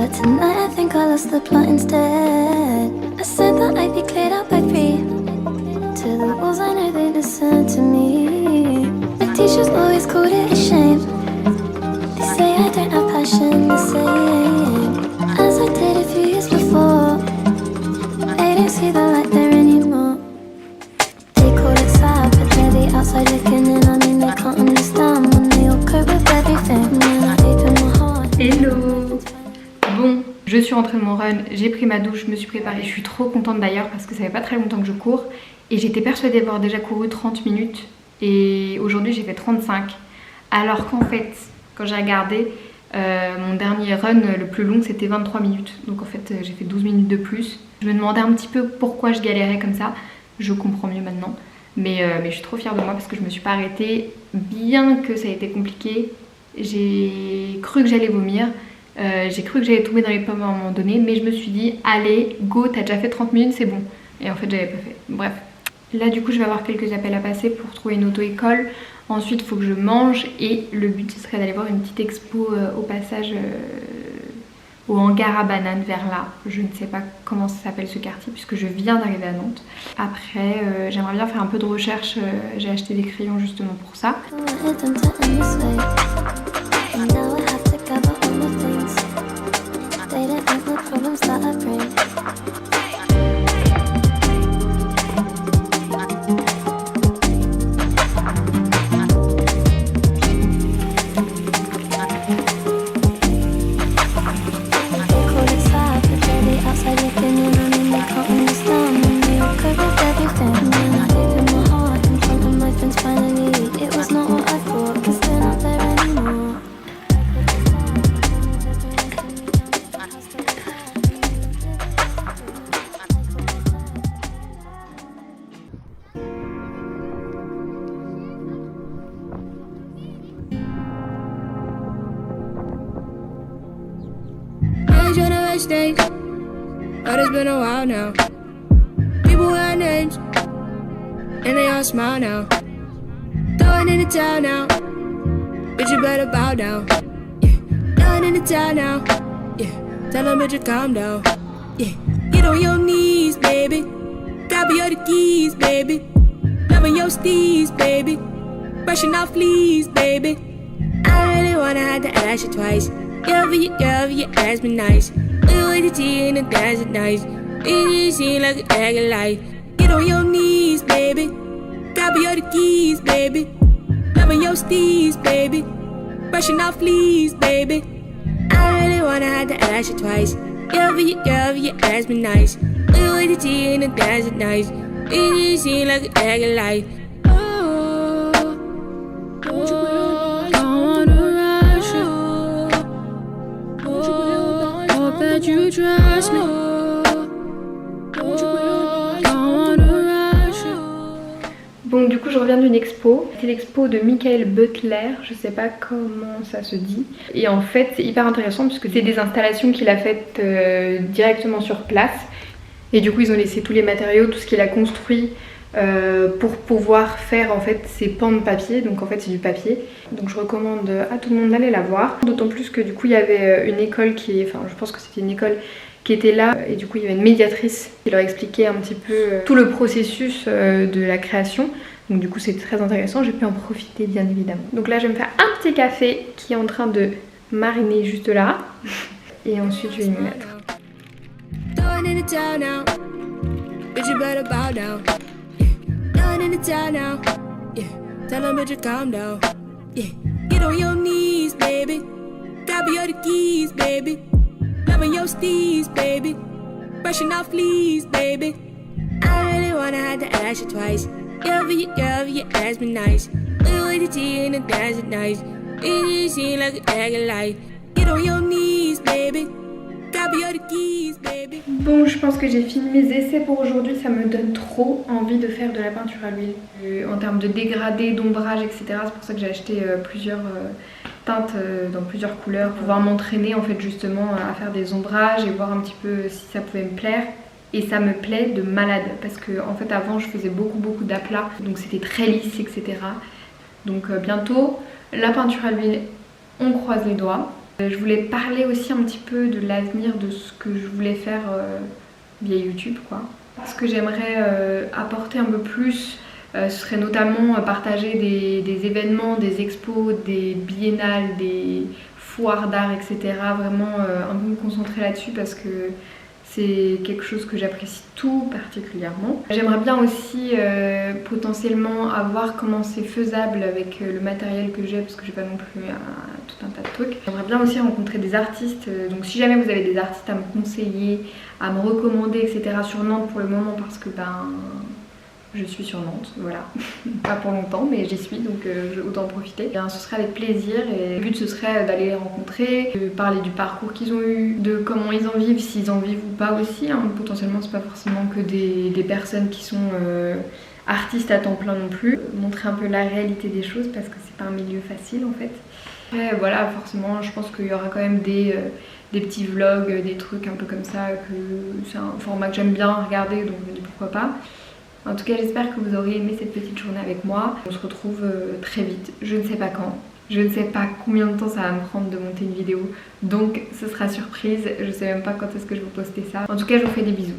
Tonight I think I lost the plot instead. I said that I'd be cleared out by 3. To the walls I know they listen to me. The teachers always called it a shame. They say I don't have passion the same as I did a few years before. They don't see the light there anymore. They call it sad, but they're the outside looking in. I mean they can't understand when they all cope with everything. When I open my heart. Hello. Bon, je suis rentrée de mon run, j'ai pris ma douche, je me suis préparée, je suis trop contente d'ailleurs parce que ça fait pas très longtemps que je cours et j'étais persuadée d'avoir déjà couru 30 minutes et aujourd'hui j'ai fait 35 alors qu'en fait quand j'ai regardé mon dernier run le plus long c'était 23 minutes donc en fait j'ai fait 12 minutes de plus. Je me demandais un petit peu pourquoi je galérais comme ça, je comprends mieux maintenant mais je suis trop fière de moi parce que je me suis pas arrêtée bien que ça a été compliqué, j'ai cru que j'allais vomir. J'ai cru que j'allais tomber dans les pommes à un moment donné mais je me suis dit allez go, t'as déjà fait 30 minutes c'est bon et en fait j'avais pas fait. Bref, là du coup je vais avoir quelques appels à passer pour trouver une auto-école, ensuite il faut que je mange et le but ce serait d'aller voir une petite expo au passage au hangar à bananes vers là, je ne sais pas comment ça s'appelle ce quartier puisque je viens d'arriver à Nantes. Après j'aimerais bien faire un peu de recherche, j'ai acheté des crayons justement pour ça. They don't have the problems that I bring. They call it sad, but they're the outside looking in. I mean they can't understand when they all cope with everything. When I open my heart in front of my friends finally, it was not what I thought, cause they're not there anymore. Stage, but it's been a while now. People wear names, and they all smile now. Going into town now, bitch you better bow down. Yeah, going into town now. Yeah, tell them bitch you calm down. Yeah, get on your knees, baby. Copy all the keys, baby. Loving your steez, baby. Brushing off fleas, baby. I really wanna have to ask you twice. Girl, you ask me nice. With the tea and the dance at night. It seem like an egg of light. Get on your knees, baby. Copy all the keys, baby. Loving your steez, baby. Brushing off fleas, baby. I really wanna have to ask you twice. Girl, you ask me nice. With the tea and the dance at night. It seem like an egg of light. You trust me. Bon du coup je reviens d'une expo, c'est l'expo de Michael Butler, je sais pas comment ça se dit. Et en fait c'est hyper intéressant puisque c'est des installations qu'il a faites directement sur place. Et du coup ils ont laissé tous les matériaux, tout ce qu'il a construit pour pouvoir faire en fait ces pans de papier. Donc en fait c'est du papier. Donc je recommande à tout le monde d'aller la voir. D'autant plus que du coup il y avait une école qui est, enfin je pense que c'était une école qui était là et du coup il y avait une médiatrice qui leur expliquait un petit peu tout le processus de la création. Donc du coup c'était très intéressant, j'ai pu en profiter bien évidemment. Donc là je vais me faire un petit café qui est en train de mariner juste là. Et ensuite je vais m'y mettre. Tell them bitch you calm down. Yeah, get on your knees, baby. Copy all the keys, baby. Loving your steez, baby. Brushing off fleas, baby. I really wanna have to ask you twice. Girl, you ask me nice. With the tea and the dance at night. It seem like an egg of light. Get on your knees, baby. copy of the keys, baby. Bon, je pense que j'ai fini mes essais pour aujourd'hui. Ça me donne trop envie de faire de la peinture à l'huile. En termes de dégradé, d'ombrage, etc. C'est pour ça que j'ai acheté plusieurs teintes dans plusieurs couleurs. Pour pouvoir m'entraîner en fait justement à faire des ombrages et voir un petit peu si ça pouvait me plaire. Et ça me plaît de malade parce que en fait avant je faisais beaucoup d'aplats. Donc c'était très lisse, etc. Donc bientôt la peinture à l'huile, on croise les doigts. Je voulais parler aussi un petit peu de l'avenir de ce que je voulais faire via YouTube quoi. Ce que j'aimerais apporter un peu plus, ce serait notamment partager des événements, des expos, des biennales, des foires d'art, etc. Vraiment un peu me concentrer là-dessus parce que c'est quelque chose que j'apprécie tout particulièrement. J'aimerais bien aussi potentiellement voir comment c'est faisable avec le matériel que j'ai parce que j'ai pas non plus tout un tas de trucs. J'aimerais bien aussi rencontrer des artistes, donc si jamais vous avez des artistes à me conseiller, à me recommander, etc. sur Nantes pour le moment parce que je suis sur Nantes, voilà. Pas pour longtemps, mais j'y suis, donc autant en profiter. Et, ce serait avec plaisir et le but ce serait d'aller les rencontrer, de parler du parcours qu'ils ont eu, de comment ils en vivent, s'ils en vivent ou pas aussi. Hein. Potentiellement c'est pas forcément que des personnes qui sont artistes à temps plein non plus. Montrer un peu la réalité des choses parce que c'est pas un milieu facile en fait. Après voilà, forcément je pense qu'il y aura quand même des petits vlogs, des trucs un peu comme ça, que c'est un format que j'aime bien regarder, donc je me dis pourquoi pas. En tout cas j'espère que vous aurez aimé cette petite journée avec moi. On se retrouve très vite, je ne sais pas quand. Je ne sais pas combien de temps ça va me prendre de monter une vidéo. Donc ce sera surprise, je sais même pas quand est-ce que je vais poster ça. En tout cas je vous fais des bisous.